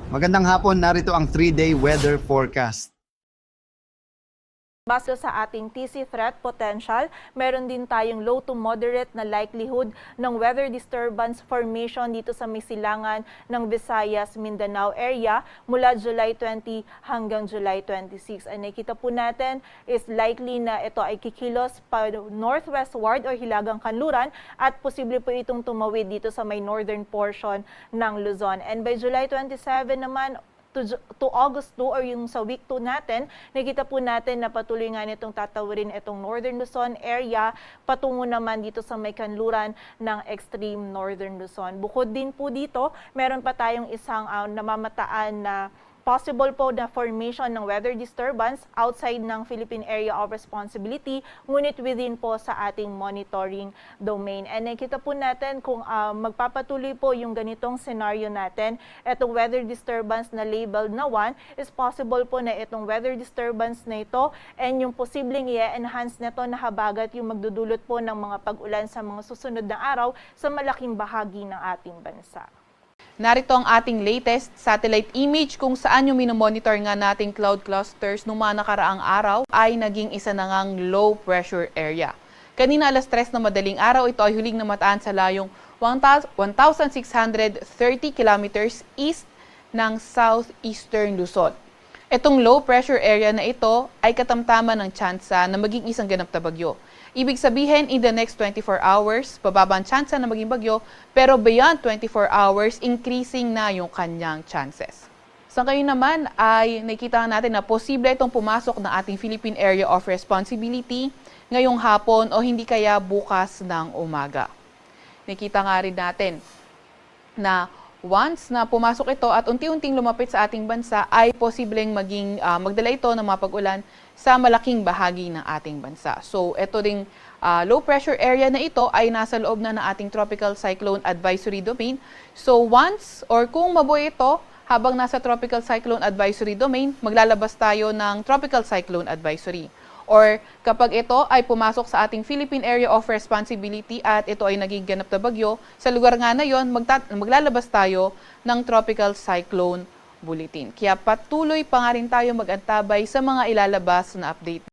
Magandang hapon, narito ang 3-day weather forecast. Base sa ating TC threat potential, meron din tayong low to moderate na likelihood ng weather disturbance formation dito sa may silangan ng Visayas, Mindanao area mula July 20 hanggang July 26. Ang nakita po natin is likely na ito ay kikilos pa northwestward o hilagang kanluran at posible po itong tumawid dito sa may northern portion ng Luzon. And by July 27 naman, to August 2 or yung sa week 2 natin, nakita po natin na patuloy nga nitong tatawirin itong Northern Luzon area patungo naman dito sa may kanluran ng extreme Northern Luzon. Bukod din po dito, meron pa tayong isang namamataan na possible po na formation ng weather disturbance outside ng Philippine Area of Responsibility, ngunit within po sa ating monitoring domain. And nakita po natin kung magpapatuloy po yung ganitong scenario natin, itong weather disturbance na labeled na 1, is possible po na itong weather disturbance na ito and yung posibleng i-enhance nito na habagat yung magdudulot po ng mga pag-ulan sa mga susunod na araw sa malaking bahagi ng ating bansa. Narito ang ating latest satellite image kung saan yung minomonitor nga nating cloud clusters noong mga nakaraang araw ay naging isa na ngang low pressure area. Kanina alas 3 na madaling araw, ito ay huling namataan sa layong 1,630 kilometers east ng southeastern Luzon. Itong low pressure area na ito ay katamtaman ng tsansa na maging isang ganap na bagyo. Ibig sabihin, in the next 24 hours, bababa ang tsansa na maging bagyo, pero beyond 24 hours, increasing na yung kanyang chances. Sa ngayon naman ay nakita natin na posible itong pumasok ng ating Philippine Area of Responsibility ngayong hapon o hindi kaya bukas ng umaga. Nakita nga rin natin na once na pumasok ito at unti-unting lumapit sa ating bansa ay posibleng magdala ito ng mga pag-ulan sa malaking bahagi ng ating bansa. So ito ding low pressure area na ito ay nasa loob na ng ating Tropical Cyclone Advisory Domain. So once or kung mabuhay ito habang nasa Tropical Cyclone Advisory Domain, maglalabas tayo ng Tropical Cyclone Advisory. Or kapag ito ay pumasok sa ating Philippine Area of Responsibility at ito ay naging ganap na bagyo, sa lugar nga na yon, maglalabas tayo ng Tropical Cyclone Bulletin. Kaya patuloy pa nga rin tayo mag-antabay sa mga ilalabas na update.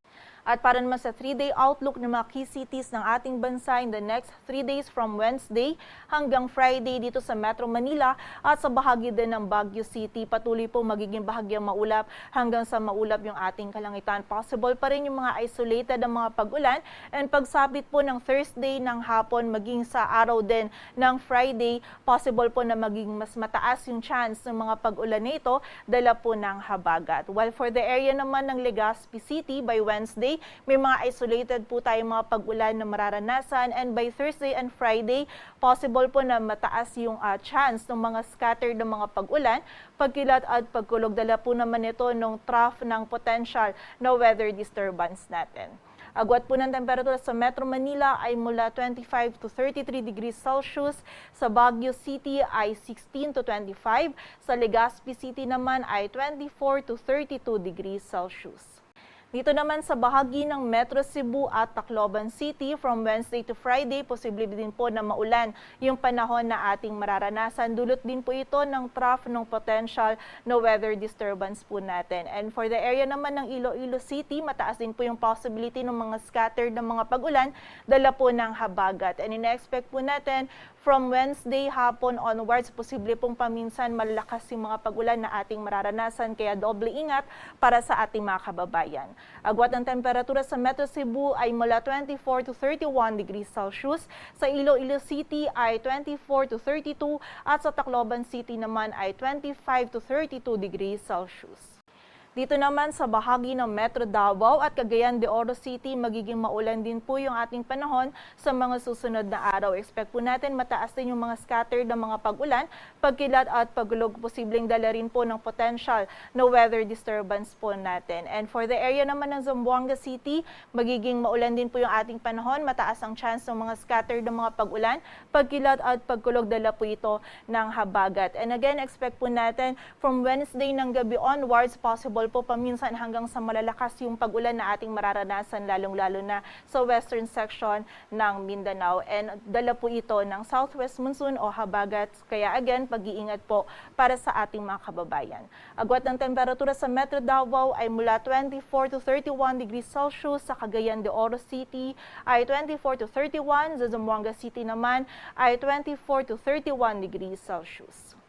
At para naman sa 3-day outlook ng mga key cities ng ating bansa in the next 3 days from Wednesday hanggang Friday dito sa Metro Manila at sa bahagi din ng Baguio City, patuloy po magiging bahagyang maulap hanggang sa maulap yung ating kalangitan. Possible pa rin yung mga isolated na mga pag-ulan and pagsapit po ng Thursday ng hapon maging sa araw din ng Friday, possible po na maging mas mataas yung chance ng mga pag-ulan na ito dala po ng habagat. While for the area naman ng Legazpi City by Wednesday, may mga isolated po tayong mga pag-ulan na mararanasan and by Thursday and Friday, possible po na mataas yung chance ng mga scattered na mga pag-ulan, pagkilat at pagkulog. Dala po naman ito ng trough ng potential na weather disturbance natin. Agwat po ng temperatura sa Metro Manila ay mula 25 to 33 degrees Celsius, sa Baguio City ay 16 to 25, sa Legazpi City naman ay 24 to 32 degrees Celsius. Dito naman sa bahagi ng Metro Cebu at Tacloban City, from Wednesday to Friday, posible din po na maulan yung panahon na ating mararanasan. Dulot din po ito ng trough ng potential na weather disturbance po natin. And for the area naman ng Iloilo City, mataas din po yung possibility ng mga scattered na mga pag-ulan, dala po ng habagat. And ina-expect po natin from Wednesday hapon onwards, posible pong paminsan malakas yung mga pag-ulan na ating mararanasan, kaya doble ingat para sa ating mga kababayan. Agwat ng temperatura sa Metro Cebu ay mula 24 to 31 degrees Celsius, sa Iloilo City ay 24 to 32 at sa Tacloban City naman ay 25 to 32 degrees Celsius. Dito naman sa bahagi ng Metro Davao at Cagayan de Oro City, magiging maulan din po yung ating panahon sa mga susunod na araw. Expect po natin mataas din yung mga scattered na mga pag-ulan, pagkilat at pagulog, posibleng dala rin po ng potential na weather disturbance po natin. And for the area naman ng Zamboanga City, magiging maulan din po yung ating panahon, mataas ang chance ng mga scattered na mga pag-ulan, pagkilat at pagkulog, dala po ito ng habagat. And again, expect po natin from Wednesday ng gabi onwards, possible possible po paminsan hanggang sa malalakas yung pag-ulan na ating mararanasan, lalong-lalo na sa western section ng Mindanao. And dala po ito ng southwest monsoon o habagat. Kaya again, pag-iingat po para sa ating mga kababayan. Agwat ng temperatura sa Metro Davao ay mula 24 to 31 degrees Celsius, sa Cagayan de Oro City ay 24 to 31, sa Zamboanga City naman ay 24 to 31 degrees Celsius.